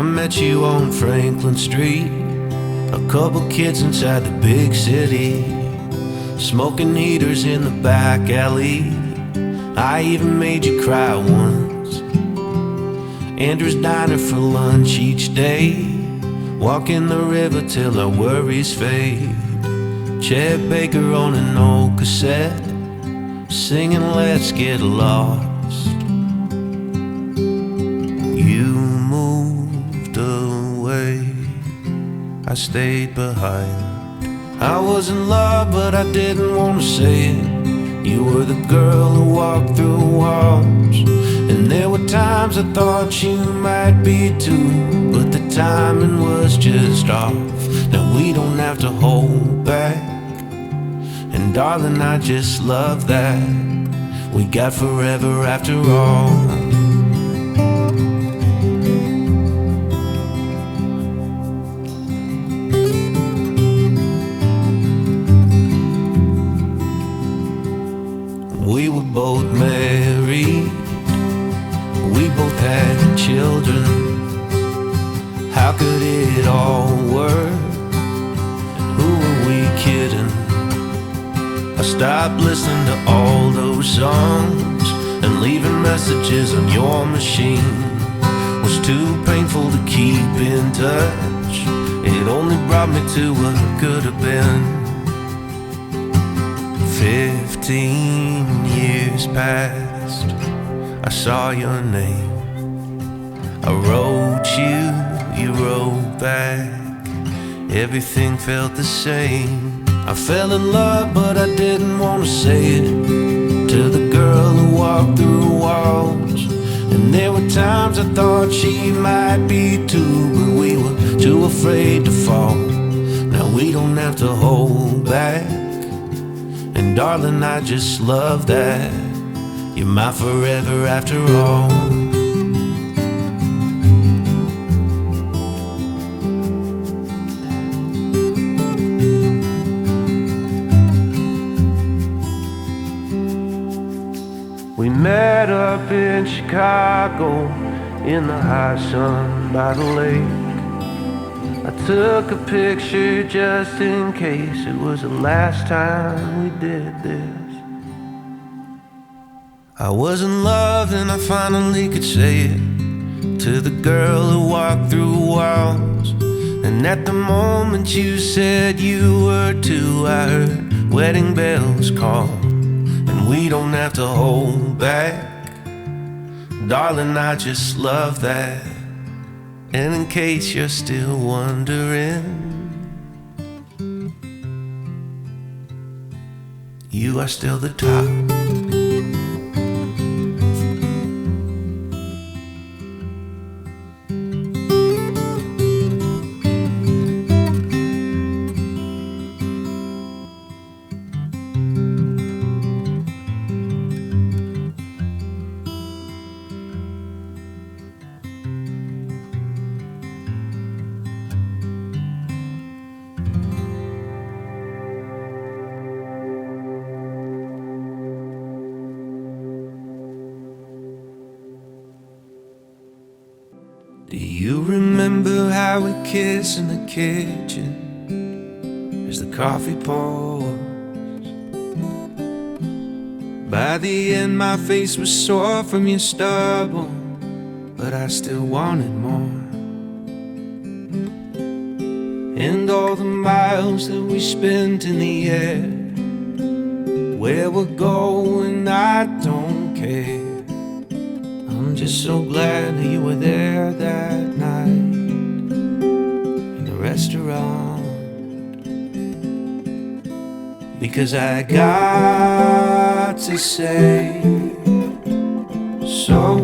I met you on Franklin Street, a couple kids inside the big city, smoking heaters in the back alley. I even made you cry once. Andrew's diner for lunch each day, walking the river till our worries fade. Chet Baker on an old cassette, singing Let's Get Lost. You moved away, I stayed behind. I was in love but I didn't want to say it. You were the girl who walked through walls, and there were times I thought you might be too, but the timing was just off. Now we don't have to hold back, and darling, I just love that we got forever after all. We were both married, we both had children. How could it all work? Who were we kidding? I stopped listening to all those songs, and leaving messages on your machine was too painful to keep in touch. It only brought me to what could have been. 15 years passed, I saw your name, I wrote you, you wrote back, everything felt the same. I fell in love but I didn't want to say it to the girl who walked through walls, and there were times I thought she might be too, but we were too afraid to fall. Now we don't have to hold back, and darling, I just love that you're my forever after all. We met up in Chicago in the high sun by the lake. I took a picture just in case it was the last time we did this. I was in love and I finally could say it to the girl who walked through walls, and at the moment you said you were too, I heard wedding bells call. And we don't have to hold back, darling, I just love that. And in case you're still wondering, you are still the top. Do you remember how we kissed in the kitchen as the coffee pours? By the end my face was sore from your stubble, but I still wanted more. And all the miles that we spent in the air, where we're going I don't care. I'm just so glad that you were there that night in the restaurant, because I got to say, so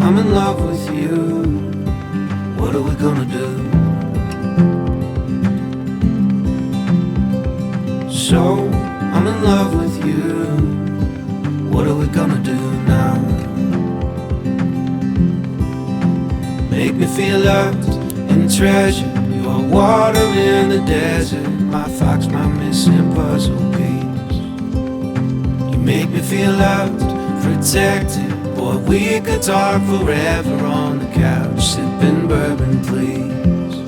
I'm in love with you, what are we gonna do? So I'm in love with you, what are we gonna do now? Make me feel loved and treasured. You are water in the desert, my fox, my missing puzzle piece. You make me feel loved, protected. Boy, we could talk forever on the couch, sipping bourbon, please.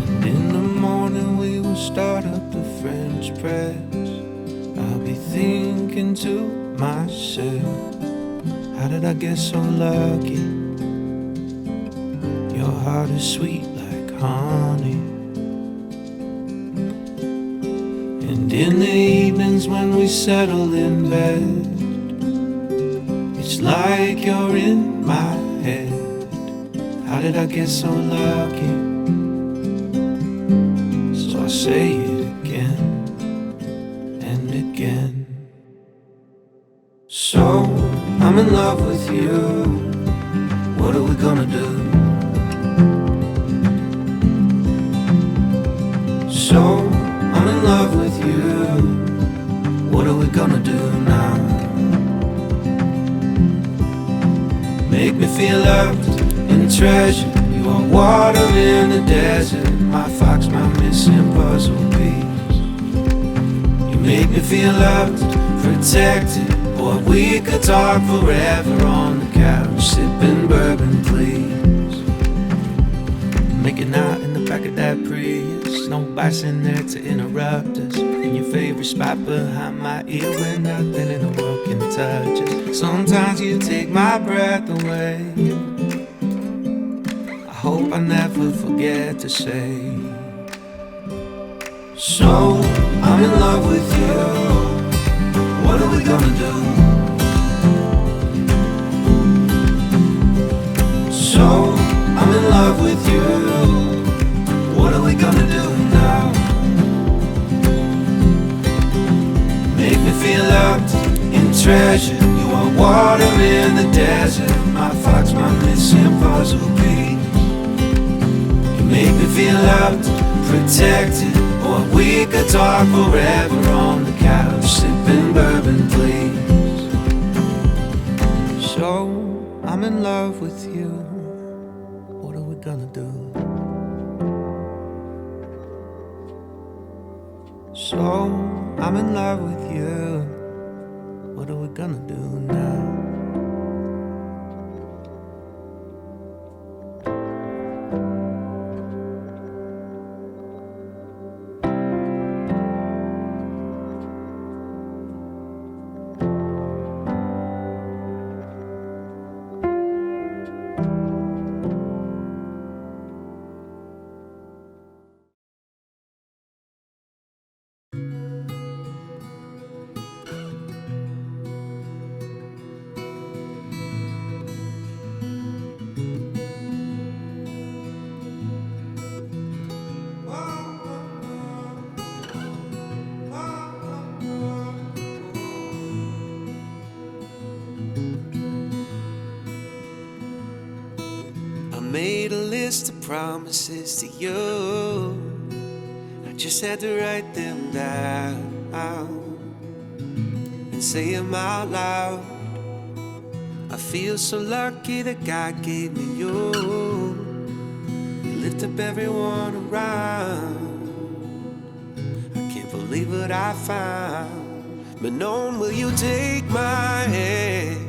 And in the morning we will start up the French press. I'll be thinking to myself, how did I get so lucky? Your heart is sweet like honey. And in the evenings when we settle in bed, it's like you're in my head. How did I get so lucky? So I say it again and again. So I'm in love with you. What are we gonna do? So I'm in love with you. What are we gonna do now? Make me feel loved and treasured. You are water in the desert, my fox, my missing puzzle piece. You make me feel loved, protected. Boy, we could talk forever on the couch, sipping bourbon, please. Making out in the back of that Prius, no bikes in there to interrupt us. In your favorite spot behind my ear where nothing in the world can touch us. Sometimes you take my breath away. I hope I never forget to say, so I'm in love with you. What are we gonna do? So I'm in love with you. What are we gonna do now? Make me feel loved and treasured. You are water in the desert, my fox, my missing puzzle piece. You make me feel loved, protected. Or we could talk forever on the couch, sipping bourbon, please. So I'm in love with you. What are we gonna do? So I'm in love with you. What are we gonna do now? Made a list of promises to you. I just had to write them down and say them out loud. I feel so lucky that God gave me you. You lift up everyone around. I can't believe what I found. But knowing, will you take my hand?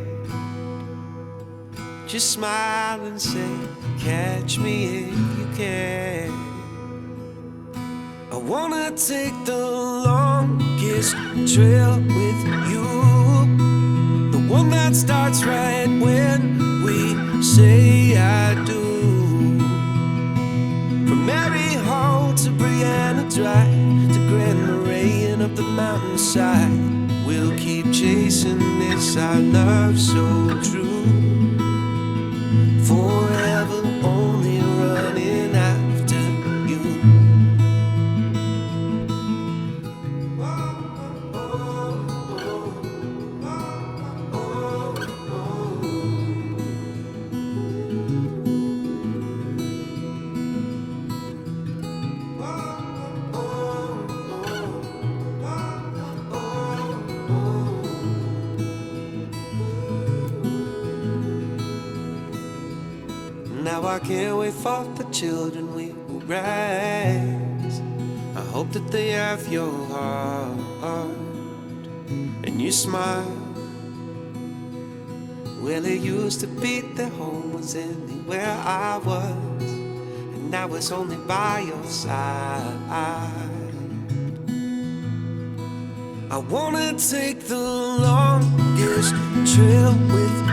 Just smile and say, catch me if you can. I wanna take the longest trail with you, the one that starts right when we say I do. From Mary Hall to Brianna Drive to Grand Marais and up the mountainside, we'll keep chasing this, our love so true. Forever only running after you. Now I can't wait for the children we will raise. I hope that they have your heart and you smile Well, it used to be that home was anywhere I was, and now it's only by your side. I wanna take the longest trail with